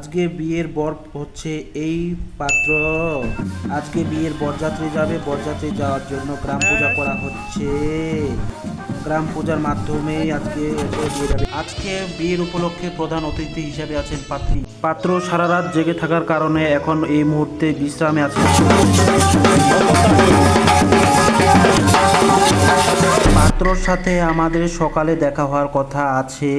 আজকে বিয়ের বর হচ্ছে এই পাত্র। আজকে বিয়ের বরযাত্রী যাবে, বরযাত্রী যাওয়ার জন্য গ্রাম পূজা করা হচ্ছে। গ্রাম পূজার মাধ্যমে আজকে বিয়ে যাবে। আজকে বিয়ের উপলক্ষে প্রধান অতিথি হিসেবে আছেন পাত্রী। পাত্র সারা রাত জেগে থাকার কারণে এখন এই মুহূর্তে বিশ্রামে আছে। পাত্রর সাথে আমাদের সকালে দেখা হওয়ার কথা আছে।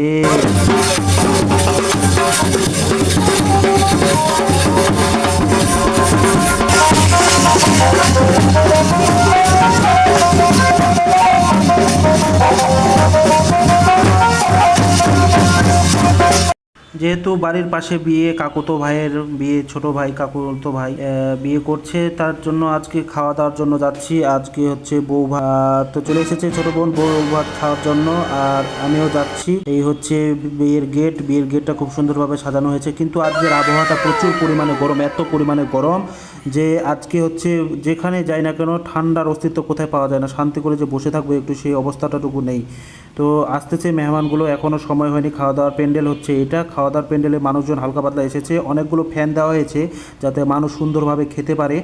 যেহেতু বাড়ির পাশে বিয়ে, কাকুতো ভাইয়ের বিয়ে, ছোট ভাই কাকুতো ভাই বিয়ে করছে, তার জন্য আজকে খাওয়া দাওয়ার জন্য যাচ্ছি। আজকে হচ্ছে বউ ভাত তো চলে এসেছে, ছোট বোন বউ ভাত খাওয়ার জন্য, আর আমিও যাচ্ছি। এই হচ্ছে বিয়ের গেট। বিয়ের গেটটা খুব সুন্দরভাবে সাজানো হয়েছে, কিন্তু আজকের আবহাওয়াটা প্রচুর পরিমাণে গরম, এত পরিমাণে গরম যে আজকে হচ্ছে যেখানে যাই না কেন ঠান্ডার অস্তিত্ব কোথায় পাওয়া যায় না। শান্তি করে যে বসে থাকবো একটু, সেই অবস্থাটাটুকু নেই। তো আসতেছে মেহমানগুলো, এখনও সময় হয়নি। খাওয়া দাওয়ার প্যান্ডেল হচ্ছে এটা। খাওয়া দাওয়ার প্যান্ডেলে মানুষজন হালকা পাতলা এসেছে। অনেকগুলো ফ্যান দেওয়া হয়েছে যাতে মানুষ সুন্দরভাবে খেতে পারে,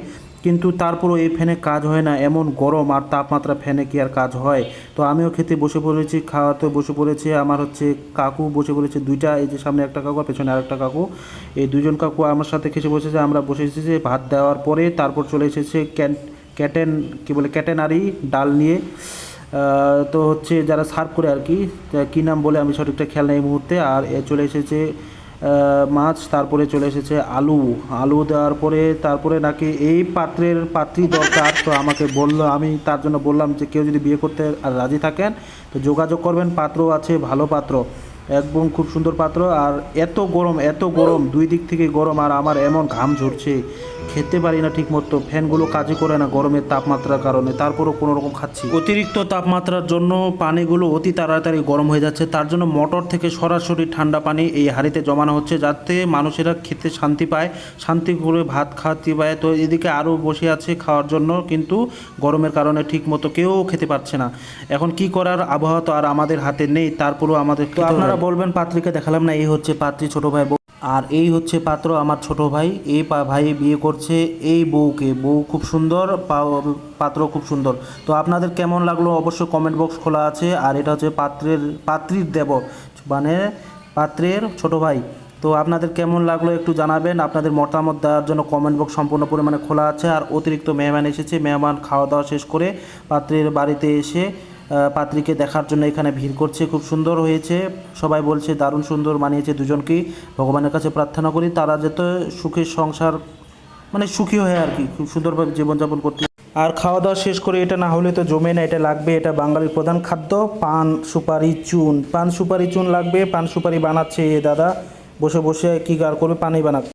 কিন্তু তারপরও এই ফ্যানে কাজ হয় না। এমন গরম আর তাপমাত্রা, ফ্যানে কি আর কাজ হয়? তো আমিও খেতে বসে পড়েছি, খাওয়াতে বসে পড়েছে। আমার হচ্ছে কাকু বসে পড়েছে দুইটা, এই যে সামনে একটা কাকু আর পেছনে আরেকটা কাকু। এই দুজন কাকু আমার সাথে খেসে বসেছে। আমরা বসে এসেছি ভাত দেওয়ার পরে। তারপর চলে এসেছে ক্যাটেনারি ডাল নিয়ে। তো হচ্ছে যারা সার্ভ করে আর কি, কী নাম বলে আমি সঠিকটা খেয়াল নেই এই মুহূর্তে। আর চলে এসেছে মাছ, তারপরে চলে এসেছে আলু দেওয়ার পরে তারপরে নাকি এই পাত্রী দরকার। তো আমাকে বললো, আমি তার জন্য বললাম যে কেউ যদি বিয়ে করতে আর রাজি থাকেন তো যোগাযোগ করবেন, পাত্র আছে, ভালো পাত্র, একদম খুব সুন্দর পাত্র। আর এত গরম, দুই দিক থেকে গরম, আর আমার এমন ঘাম ঝরছে, খেতে পারি না ঠিক মতো। ফ্যানগুলো কাজই করে না গরমের তাপমাত্রার কারণে, তারপরও কোনো রকম খাচ্ছি। অতিরিক্ত তাপমাত্রার জন্য পানিগুলো অতি তাড়াতাড়ি গরম হয়ে যাচ্ছে। তার জন্য মোটর থেকে সরাসরি ঠান্ডা পানি এই হাঁড়িতে জমানো হচ্ছে, যাতে মানুষেরা খেতে শান্তি পায়, শান্তি করে ভাত খাওয়াতে পায়। তো এদিকে আরও বসে আছে খাওয়ার জন্য, কিন্তু গরমের কারণে ঠিক মতো কেউ খেতে পারছে না। এখন কি করার, আবহাওয়া তো আর আমাদের হাতে নেই, তারপরেও আমাদের। তো আপনারা বলবেন পাত্রীকে দেখালাম না। এই হচ্ছে পাত্রী, ছোট ভাই বউ, আর এই হচ্ছে পাত্র আমার ছোট ভাই। এই ভাই বিয়ে করছে এই বউকে। বউ খুব সুন্দর, পাত্র খুব সুন্দর। তো আপনাদের কেমন লাগলো অবশ্যই কমেন্ট বক্স খোলা আছে। আর এটা হচ্ছে পাত্রীর দেবর, মানে পাত্রের ছোট ভাই। তো আপনাদের কেমন লাগলো একটু জানাবেন। আপনাদের মতামত দেওয়ার জন্য কমেন্ট বক্স সম্পূর্ণ পরিমাণে খোলা আছে। আর অতিরিক্ত মেহমান এসেছে, মেহমান খাওয়া দাওয়া শেষ করে পাত্রের বাড়িতে এসে পাত্রীকে দেখার জন্য এখানে ভিড় করছে। খুব সুন্দর হয়েছে, সবাই বলছে দারুণ সুন্দর মানিয়েছে দুজনকেই। ভগবানের কাছে প্রার্থনা করি তারা যাতে সুখের সংসার, মানে সুখী হয় আর কি, খুব সুন্দরভাবে জীবনযাপন করতে। আর খাওয়া দাওয়া শেষ করে এটা না হলে তো জমে না, এটা লাগবে। এটা বাঙালির প্রধান খাদ্য, পান সুপারি চুন। পান সুপারি চুন লাগবে। পান সুপারি বানাচ্ছে এ দাদা, বসে বসে কী কার করবে, পানি বানাচ্ছে।